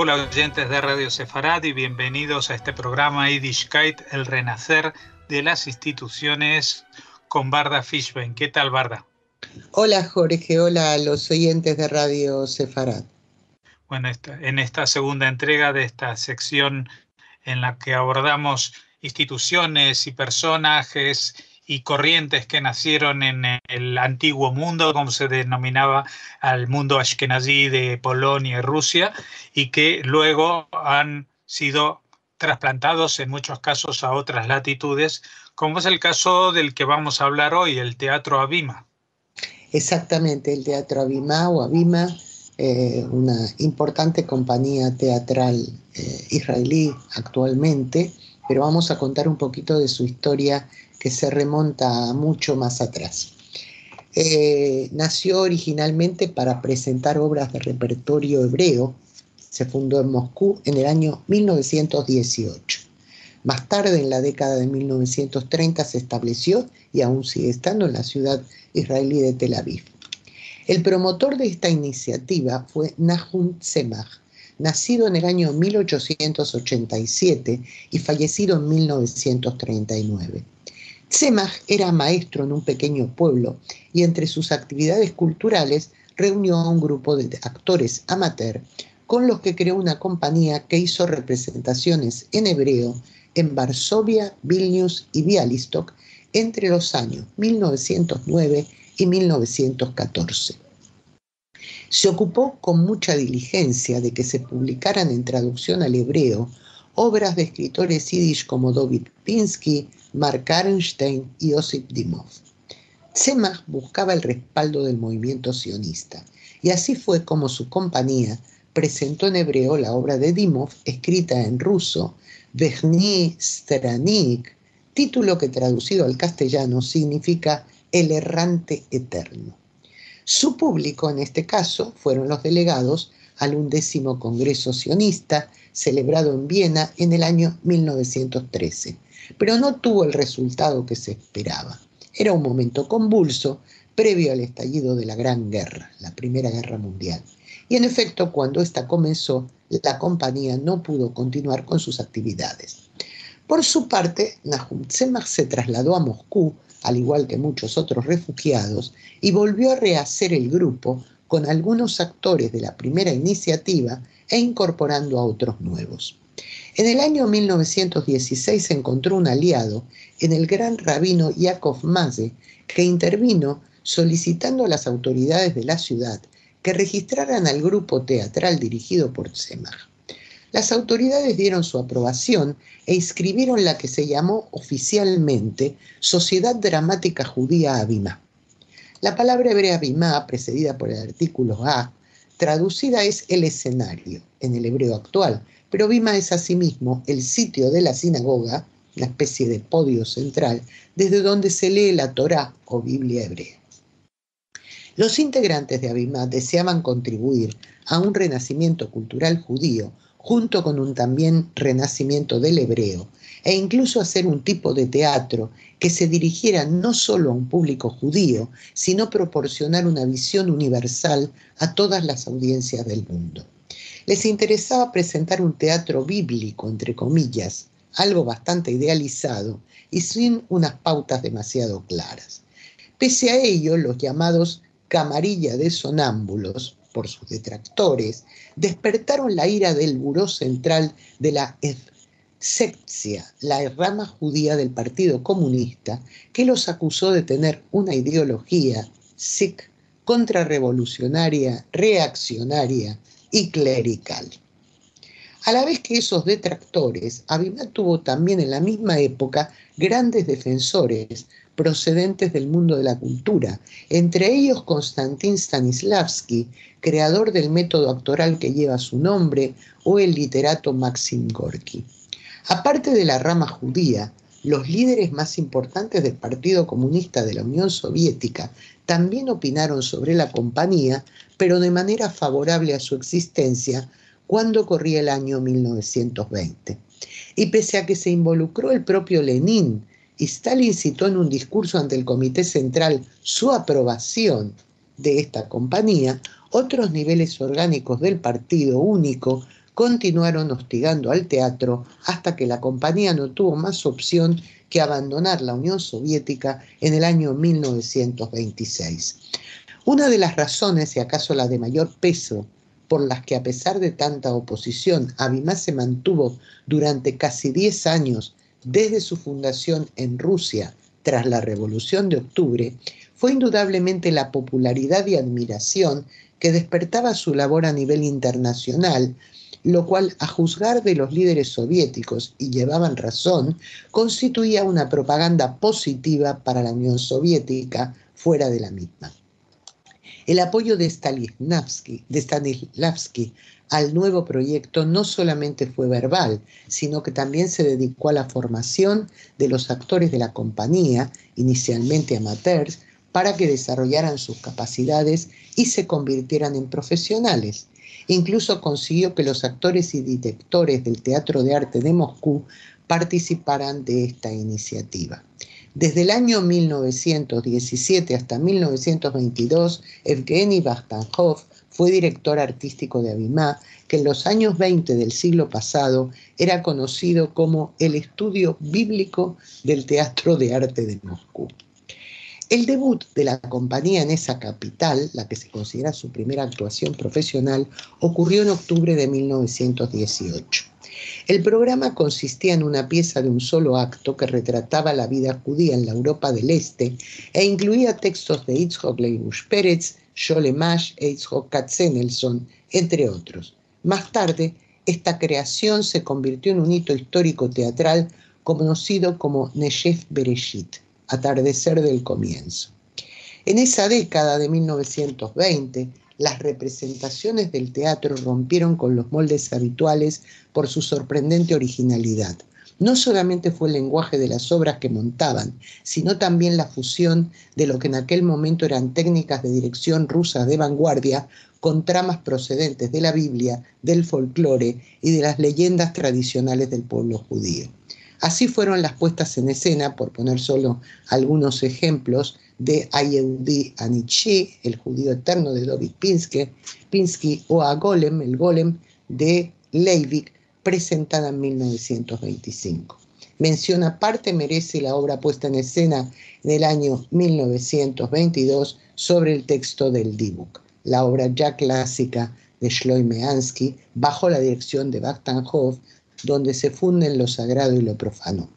Hola oyentes de Radio Sefarad y bienvenidos a este programa Yiddishkeit, el renacer de las instituciones con Varda Fishbein. ¿Qué tal, Varda? Hola Jorge, hola a los oyentes de Radio Sefarad. Bueno, en esta segunda entrega de esta sección en la que abordamos instituciones y personajes y corrientes que nacieron en el antiguo mundo, como se denominaba al mundo ashkenazí de Polonia y Rusia, y que luego han sido trasplantados en muchos casos a otras latitudes, como es el caso del que vamos a hablar hoy, el Teatro Habima. Exactamente, el Teatro Habima o Habima, una importante compañía teatral israelí actualmente, pero vamos a contar un poquito de su historia que se remonta mucho más atrás. Nació originalmente para presentar obras de repertorio hebreo. Se fundó en Moscú en el año 1918. Más tarde, en la década de 1930, se estableció y aún sigue estando en la ciudad israelí de Tel Aviv. El promotor de esta iniciativa fue Nahum Tzemach, nacido en el año 1887 y fallecido en 1939. Tzemach era maestro en un pequeño pueblo y entre sus actividades culturales reunió a un grupo de actores amateur con los que creó una compañía que hizo representaciones en hebreo en Varsovia, Vilnius y Białystok entre los años 1909 y 1914. Se ocupó con mucha diligencia de que se publicaran en traducción al hebreo obras de escritores yiddish como David Pinsky, Mark Arenstein y Osip Dimov. Tzemach buscaba el respaldo del movimiento sionista y así fue como su compañía presentó en hebreo la obra de Dimov escrita en ruso, Vechny Stranik, título que traducido al castellano significa El errante eterno. Su público en este caso fueron los delegados al 11º Congreso Sionista celebrado en Viena en el año 1913, pero no tuvo el resultado que se esperaba. Era un momento convulso previo al estallido de la Gran Guerra, la Primera Guerra Mundial. Y en efecto, cuando esta comenzó, la compañía no pudo continuar con sus actividades. Por su parte, Nahum Tzemach se trasladó a Moscú, al igual que muchos otros refugiados, y volvió a rehacer el grupo con algunos actores de la primera iniciativa e incorporando a otros nuevos. En el año 1916 se encontró un aliado en el gran rabino Yaakov Maze, que intervino solicitando a las autoridades de la ciudad que registraran al grupo teatral dirigido por Tzemach. Las autoridades dieron su aprobación e inscribieron la que se llamó oficialmente Sociedad Dramática Judía Habima. La palabra hebrea Habima, precedida por el artículo A, traducida es el escenario en el hebreo actual, pero Habima es asimismo el sitio de la sinagoga, una especie de podio central, desde donde se lee la Torá o Biblia hebrea. Los integrantes de Habima deseaban contribuir a un renacimiento cultural judío junto con un también renacimiento del hebreo e incluso hacer un tipo de teatro que se dirigiera no solo a un público judío, sino proporcionar una visión universal a todas las audiencias del mundo. Les interesaba presentar un teatro bíblico, entre comillas, algo bastante idealizado y sin unas pautas demasiado claras. Pese a ello, los llamados camarilla de sonámbulos, por sus detractores, despertaron la ira del buró central de la Sekcia, la rama judía del Partido Comunista, que los acusó de tener una ideología sikh contrarrevolucionaria, reaccionaria y clerical. A la vez que esos detractores, Habima tuvo también en la misma época grandes defensores procedentes del mundo de la cultura, entre ellos Konstantin Stanislavski, creador del método actoral que lleva su nombre, o el literato Maxim Gorki. Aparte de la rama judía, los líderes más importantes del Partido Comunista de la Unión Soviética también opinaron sobre la compañía, pero de manera favorable a su existencia cuando corría el año 1920. Y pese a que se involucró el propio Lenin, y Stalin citó en un discurso ante el Comité Central su aprobación de esta compañía, otros niveles orgánicos del Partido Único, continuaron hostigando al teatro hasta que la compañía no tuvo más opción que abandonar la Unión Soviética en el año 1926. Una de las razones, y acaso la de mayor peso, por las que a pesar de tanta oposición, Abimá se mantuvo durante casi 10 años desde su fundación en Rusia tras la Revolución de Octubre, fue indudablemente la popularidad y admiración que despertaba su labor a nivel internacional, lo cual, a juzgar de los líderes soviéticos, y llevaban razón, constituía una propaganda positiva para la Unión Soviética fuera de la misma. El apoyo de Stanislavski al nuevo proyecto no solamente fue verbal, sino que también se dedicó a la formación de los actores de la compañía, inicialmente amateurs, para que desarrollaran sus capacidades y se convirtieran en profesionales. Incluso consiguió que los actores y directores del Teatro de Arte de Moscú participaran de esta iniciativa. Desde el año 1917 hasta 1922, Evgeny Vakhtangov fue director artístico de Abimá, que en los años 20 del siglo pasado era conocido como el estudio bíblico del Teatro de Arte de Moscú. El debut de la compañía en esa capital, la que se considera su primera actuación profesional, ocurrió en octubre de 1918. El programa consistía en una pieza de un solo acto que retrataba la vida judía en la Europa del Este e incluía textos de Itzhak Leibush Pérez, Shlomo Mash e Itzhak Katzenelson, entre otros. Más tarde, esta creación se convirtió en un hito histórico teatral conocido como Neshef Bereshit, atardecer del comienzo. En esa década de 1920, las representaciones del teatro rompieron con los moldes habituales por su sorprendente originalidad. No solamente fue el lenguaje de las obras que montaban, sino también la fusión de lo que en aquel momento eran técnicas de dirección rusas de vanguardia con tramas procedentes de la Biblia, del folclore y de las leyendas tradicionales del pueblo judío. Así fueron las puestas en escena, por poner solo algunos ejemplos, de Ayehudi Anichi, el judío eterno de David Pinsky, o a Golem, el Golem de Leivik, presentada en 1925. Mención aparte merece la obra puesta en escena en el año 1922 sobre el texto del Dibuk, la obra ya clásica de Shlomo Ansky, bajo la dirección de Vakhtangov, donde se funden lo sagrado y lo profano.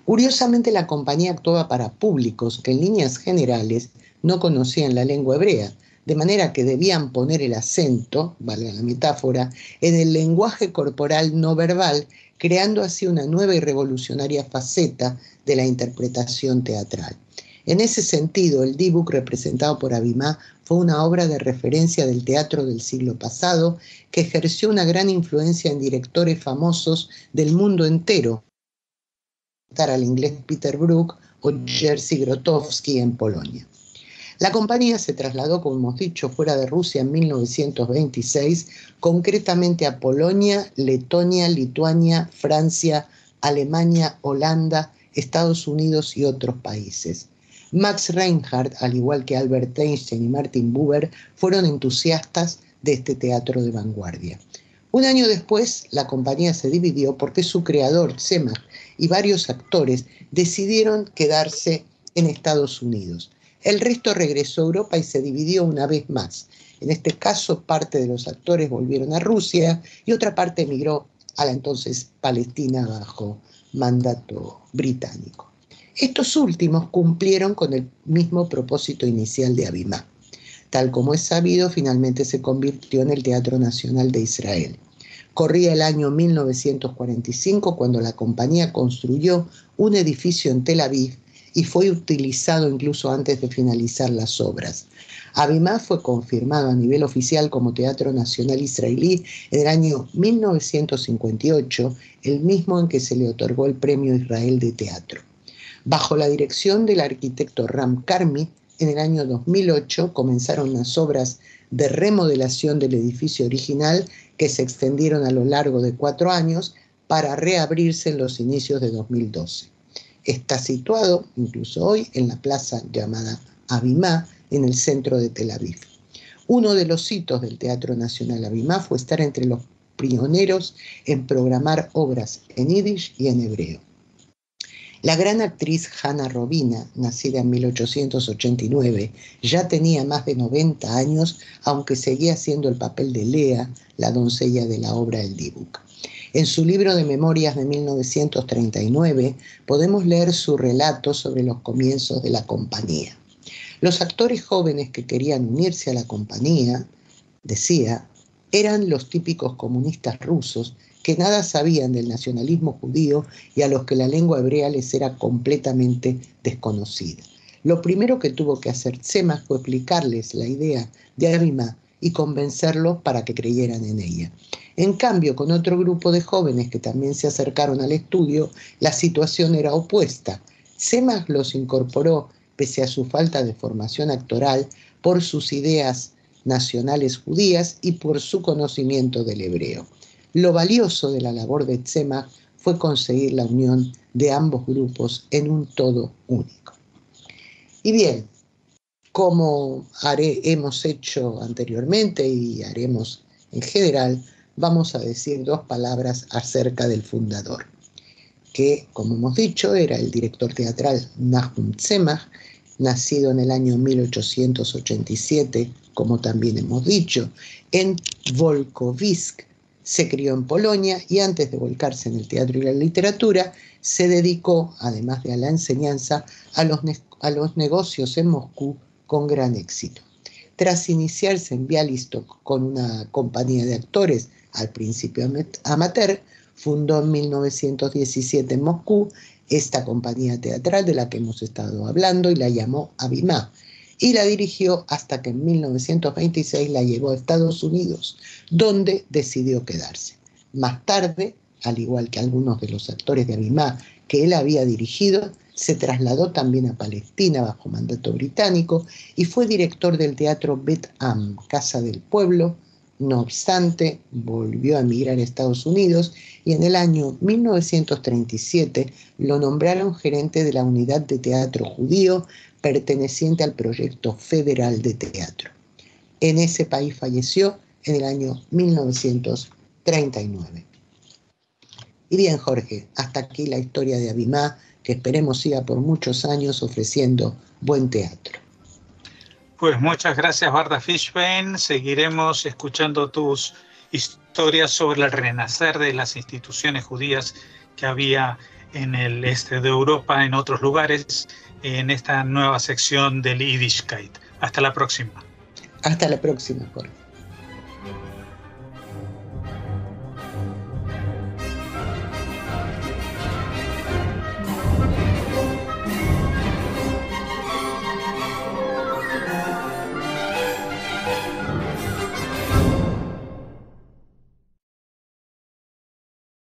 Curiosamente, la compañía actuaba para públicos que en líneas generales no conocían la lengua hebrea, de manera que debían poner el acento, valga la metáfora, en el lenguaje corporal no verbal, creando así una nueva y revolucionaria faceta de la interpretación teatral. En ese sentido, el Dibuk representado por Abimá fue una obra de referencia del teatro del siglo pasado que ejerció una gran influencia en directores famosos del mundo entero, al inglés Peter Brook o Jerzy Grotowski en Polonia. La compañía se trasladó, como hemos dicho, fuera de Rusia en 1926, concretamente a Polonia, Letonia, Lituania, Francia, Alemania, Holanda, Estados Unidos y otros países. Max Reinhardt, al igual que Albert Einstein y Martin Buber, fueron entusiastas de este teatro de vanguardia. Un año después, la compañía se dividió porque su creador, Tzemach, y varios actores decidieron quedarse en Estados Unidos. El resto regresó a Europa y se dividió una vez más. En este caso, parte de los actores volvieron a Rusia y otra parte emigró a la entonces Palestina bajo mandato británico. Estos últimos cumplieron con el mismo propósito inicial de Abimá. Tal como es sabido, finalmente se convirtió en el Teatro Nacional de Israel. Corría el año 1945 cuando la compañía construyó un edificio en Tel Aviv y fue utilizado incluso antes de finalizar las obras. Abimá fue confirmado a nivel oficial como Teatro Nacional Israelí en el año 1958, el mismo en que se le otorgó el Premio Israel de Teatro. Bajo la dirección del arquitecto Ram Karmi, en el año 2008 comenzaron las obras de remodelación del edificio original que se extendieron a lo largo de 4 años para reabrirse en los inicios de 2012. Está situado, incluso hoy, en la plaza llamada Abimá, en el centro de Tel Aviv. Uno de los hitos del Teatro Nacional Abimá fue estar entre los pioneros en programar obras en yiddish y en hebreo. La gran actriz Hannah Robina, nacida en 1889, ya tenía más de 90 años, aunque seguía haciendo el papel de Lea, la doncella de la obra El Dibuk. En su libro de memorias de 1939 podemos leer su relato sobre los comienzos de la compañía. Los actores jóvenes que querían unirse a la compañía, decía, eran los típicos comunistas rusos que nada sabían del nacionalismo judío y a los que la lengua hebrea les era completamente desconocida. Lo primero que tuvo que hacer Tzemach fue explicarles la idea de Abimá y convencerlos para que creyeran en ella. En cambio, con otro grupo de jóvenes que también se acercaron al estudio, la situación era opuesta. Tzemach los incorporó, pese a su falta de formación actoral, por sus ideas nacionales judías y por su conocimiento del hebreo. Lo valioso de la labor de Tzemach fue conseguir la unión de ambos grupos en un todo único. Y bien, como hemos hecho anteriormente y haremos en general, vamos a decir dos palabras acerca del fundador, que, como hemos dicho, era el director teatral Nahum Tzemach, nacido en el año 1887, como también hemos dicho, en Volkowisk. Se crió en Polonia y antes de volcarse en el teatro y la literatura, se dedicó, además de a la enseñanza, a los negocios en Moscú con gran éxito. Tras iniciarse en Bialystok con una compañía de actores, al principio amateur, fundó en 1917 en Moscú esta compañía teatral de la que hemos estado hablando y la llamó Abimá, y la dirigió hasta que en 1926 la llevó a Estados Unidos, donde decidió quedarse. Más tarde, al igual que algunos de los actores de Abimá que él había dirigido, se trasladó también a Palestina bajo mandato británico y fue director del teatro Bet Am, Casa del Pueblo. No obstante, volvió a emigrar a Estados Unidos y en el año 1937 lo nombraron gerente de la unidad de teatro judío perteneciente al proyecto federal de teatro. En ese país falleció en el año 1939. Y bien, Jorge, hasta aquí la historia de Abimá, que esperemos siga por muchos años ofreciendo buen teatro. Pues muchas gracias, Varda Fishbein. Seguiremos escuchando tus historias sobre el renacer de las instituciones judías que había en el este de Europa, en otros lugares, en esta nueva sección del Yiddishkeit. Hasta la próxima. Hasta la próxima, Jorge.